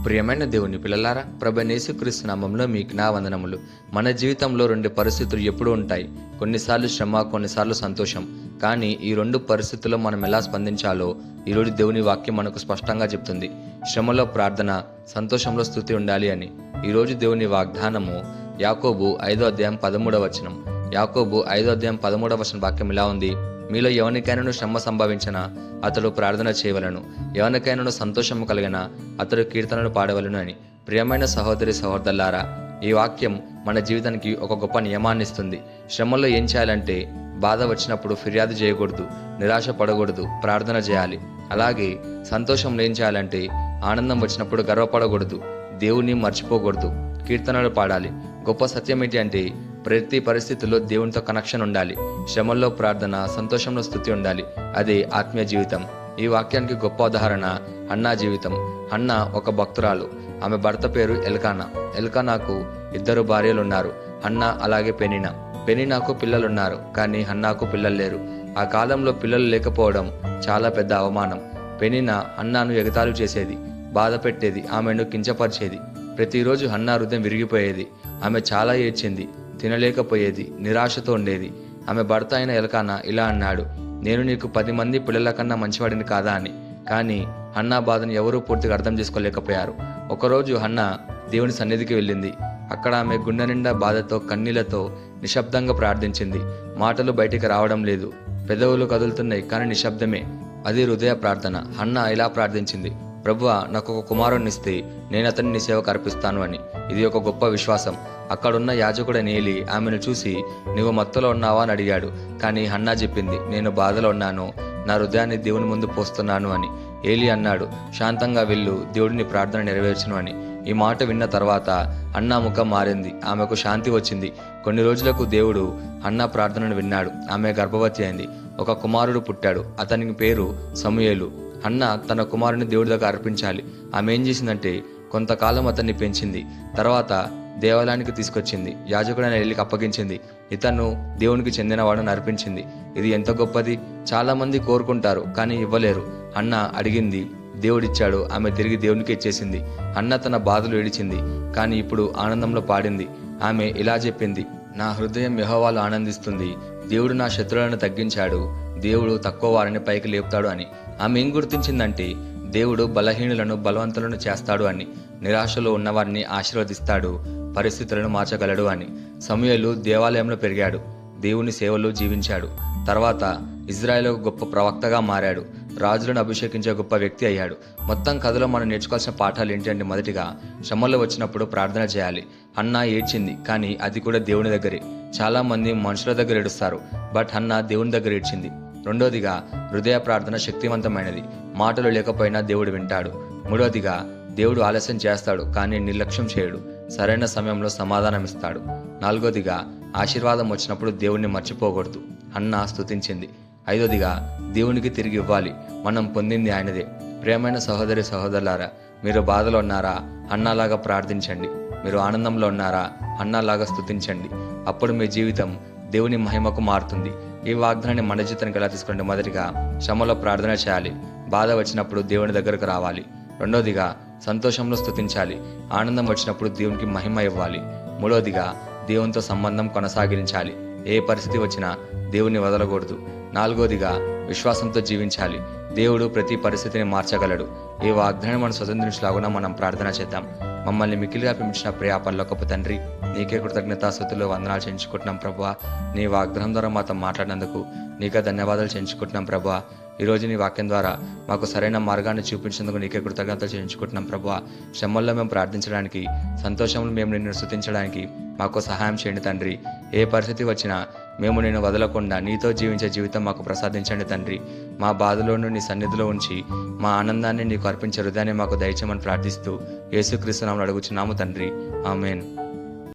ప్రియమైన దేవుని పిల్లలారా, ప్రభువైన యేసుక్రీస్తు నామములో మీకు నా వందనములు. మన జీవితంలో రెండు పరిస్థితులు ఎప్పుడూ ఉంటాయి. కొన్నిసార్లు శ్రమ, కొన్నిసార్లు సంతోషం. కానీ ఈ రెండు పరిస్థితుల్లో మనం ఎలా స్పందించాలో ఈరోజు దేవుని వాక్యం మనకు స్పష్టంగా చెప్తుంది. శ్రమలో ప్రార్థన, సంతోషంలో స్తుతి ఉండాలి అని. ఈరోజు దేవుని వాగ్దానము యాకోబు 5:13 యాకోబు 5:13 వాక్యం ఇలా ఉంది: మీలో ఎవరికైనాను శ్రమ సంభవించినా అతడు ప్రార్థన చేయవలను, ఎవరికైనాను సంతోషము కలిగిన అతడు కీర్తనలు పాడవలను అని. ప్రియమైన సహోదరి సహోదరులారా, ఈ వాక్యం మన జీవితానికి ఒక గొప్ప నియమాన్ని ఇస్తుంది. శ్రమలో ఏం చేయాలంటే, బాధ వచ్చినప్పుడు ఫిర్యాదు చేయకూడదు, నిరాశ పడకూడదు, ప్రార్థన చేయాలి. అలాగే సంతోషంలో ఏం చేయాలంటే, ఆనందం వచ్చినప్పుడు గర్వపడకూడదు, దేవుని మర్చిపోకూడదు, కీర్తనలు పాడాలి. గొప్ప సత్యం ఏంటి అంటే, ప్రతి పరిస్థితుల్లో దేవునితో కనెక్షన్ ఉండాలి. శ్రమల్లో ప్రార్థన, సంతోషంలో స్తుతి ఉండాలి. అదే ఆత్మీయ జీవితం. ఈ వాక్యానికి గొప్ప ఉదాహరణ హన్నా జీవితం. హన్నా ఒక భక్తురాలు. ఆమె భర్త పేరు ఎల్కానా. ఎల్కానాకు 2 భార్యలు ఉన్నారు, హన్నా అలాగే పెనినా. పెనినాకు పిల్లలున్నారు, కానీ హన్నాకు పిల్లలు లేరు. ఆ కాలంలో పిల్లలు లేకపోవడం చాలా పెద్ద అవమానం. పెనినా హన్నాను ఎగతాళి చేసేది, బాధ పెట్టేది, ఆమెను కించపరిచేది. ప్రతిరోజు హన్నా హృదయం విరిగిపోయేది. ఆమె చాలా ఏడ్చింది, తినలేకపోయేది, నిరాశతో ఉండేది. ఆమె భర్త అయిన ఎల్కానా ఇలా అన్నాడు: నేను నీకు 10 మంది పిల్లల కన్నా మంచివాడిని కాదా అని. కానీ హన్నా బాధను ఎవరూ పూర్తిగా అర్థం చేసుకోలేకపోయారు. ఒకరోజు హన్నా దేవుని సన్నిధికి వెళ్ళింది. అక్కడ ఆమె గుండె నిండా బాధతో, కన్నీళ్లతో నిశ్శబ్దంగా ప్రార్థించింది. మాటలు బయటికి రావడం లేదు, పెదవులు కదులుతున్నాయి, కానీ నిశ్శబ్దమే. అది హృదయ ప్రార్థన. హన్నా ఇలా ప్రార్థించింది: ప్రభువా, నాకు ఒక కుమారుణ్ణిస్తే నేను అతన్ని నీ సేవకు అర్పిస్తాను అని. ఇది ఒక గొప్ప విశ్వాసం. అక్కడున్న యాజకుడైన ఏలీ ఆమెను చూసి, నీవు మత్తులో ఉన్నావా అని అడిగాడు. కానీ హన్నా చెప్పింది, నేను బాధలో ఉన్నాను, నా హృదయాన్ని దేవుని ముందు పోస్తున్నాను అని. ఏలీ అన్నాడు, శాంతంగా వెళ్ళు, దేవుడిని ప్రార్థన నెరవేర్చును అని. ఈ మాట విన్న తర్వాత హన్నా ముఖం మారింది, ఆమెకు శాంతి వచ్చింది. కొన్ని రోజులకు దేవుడు హన్నా ప్రార్థనను విన్నాడు. ఆమె గర్భవతి అయింది. ఒక కుమారుడు పుట్టాడు. అతనికి పేరు సమూయేలు. హన్నా తన కుమారుని దేవుడి దగ్గర అర్పించాలి. ఆమె ఏం చేసిందంటే, కొంతకాలం అతన్ని పెంచింది. తర్వాత దేవాలయానికి తీసుకొచ్చింది, యాజకుడైన ఏలీకి అప్పగించింది. ఇతను దేవునికి చెందినవాడని అర్పించింది. ఇది ఎంత గొప్పది! చాలా మంది కోరుకుంటారు, కానీ ఇవ్వలేరు. హన్నా అడిగింది, దేవుడిచ్చాడు. ఆమె తిరిగి దేవునికి ఇచ్చేసింది. హన్నా తన బాధలు ఏడిచింది, కానీ ఇప్పుడు ఆనందంలో పాడింది. ఆమె ఇలా చెప్పింది: నా హృదయం యెహోవాలో ఆనందిస్తుంది, దేవుడు నా శత్రువులను తగ్గించాడు, దేవుడు తక్కువ వారిని పైకి లేపుతాడు అని. ఆమె ఏం గుర్తించిందంటే, దేవుడు బలహీనులను బలవంతులను చేస్తాడు అని, నిరాశలో ఉన్నవారిని ఆశీర్వదిస్తాడు, పరిస్థితులను మార్చగలడు అని. సమూయేలు దేవాలయంలో పెరిగాడు, దేవుని సేవలో జీవించాడు. తర్వాత ఇజ్రాయెల్లో గొప్ప ప్రవక్తగా మారాడు, రాజులను అభిషేకించే గొప్ప వ్యక్తి అయ్యాడు. మొత్తం కథలో మనం నేర్చుకోవాల్సిన పాఠాలు ఏంటంటే, మొదటిగా శ్రమలు వచ్చినప్పుడు ప్రార్థన చేయాలి. హన్నా ఏడ్చింది, కానీ అది కూడా దేవుని దగ్గరే. చాలా మంది మనుషుల దగ్గర ఏడుస్తారు, బట్ హన్నా దేవుని దగ్గర ఏడ్చింది. రెండోదిగా, హృదయ ప్రార్థన శక్తివంతమైనది. మాటలు లేకపోయినా దేవుడు వింటాడు. మూడోదిగా, దేవుడు ఆలస్యం చేస్తాడు, కానీ నిర్లక్ష్యం చేయడు, సరైన సమయంలో సమాధానం ఇస్తాడు. నాలుగోదిగా, ఆశీర్వాదం వచ్చినప్పుడు దేవుణ్ణి మర్చిపోకూడదు. హన్నా స్తుతించింది. ఐదోదిగా, దేవునికి తిరిగి ఇవ్వాలి. మనం పొందింది ఆయనదే. ప్రియమైన సహోదరి సహోదరులారా, మీరు బాధలో ఉన్నారా? హన్నాలాగా ప్రార్థించండి. మీరు ఆనందంలో ఉన్నారా? హన్నాలాగా స్తుతించండి. అప్పుడు మీ జీవితం దేవుని మహిమకు మారుతుంది. ఈ వాగ్దానాన్ని మన జీవితానికి ఎలా తీసుకుంటే, మొదటిగా శ్రమలో ప్రార్థన చేయాలి. బాధ వచ్చినప్పుడు దేవుని దగ్గరకు రావాలి. రెండోదిగా, సంతోషంలో స్తుతించాలి. ఆనందం వచ్చినప్పుడు దేవునికి మహిమ ఇవ్వాలి. మూడోదిగా, దేవునితో సంబంధం కొనసాగించాలి. ఏ పరిస్థితి వచ్చినా దేవుని వదలకూడదు. నాలుగోదిగా, విశ్వాసంతో జీవించాలి. దేవుడు ప్రతి పరిస్థితిని మార్చగలడు. ఈ వాగ్దానం మనం స్వతంత్రించలాగున మనం ప్రార్థన చేద్దాం. మమ్మల్ని మిక్కిలిగా పెంచిన ప్రియ పరలోకపు తండ్రి, నీకే కృతజ్ఞతాస్తుతులు వందనాలు చెల్లించుకుంటున్నాం ప్రభువా. నీ వాగ్దానం ద్వారా మాతో మాట్లాడినందుకు నీకే ధన్యవాదాలు చెల్లించుకుంటున్నాం ప్రభువా. ఈరోజు నీ వాక్యం ద్వారా మాకు సరైన మార్గాన్ని చూపించినందుకు నీకే కృతజ్ఞతలు చెల్లించుకుంటున్నాం ప్రభువా. శ్రమల్లో మేము ప్రార్థించడానికి, సంతోషంలో మేము నిన్ను స్తుతించడానికి మాకు సహాయం చేయండి తండ్రి. ఏ పరిస్థితి వచ్చినా మేము నిన్ను వదలకుండా నీతో జీవించే జీవితం మాకు ప్రసాదించండి తండ్రి. మా బాధలోనూ నీ సన్నిధిలో ఉంచి మా ఆనందాన్ని నీకు అర్పించే హృదయాన్ని మాకు దయచేయమని ప్రార్థిస్తూ యేసుక్రీస్తు నామములో అడుగుచున్నాము తండ్రి. ఆమేన్.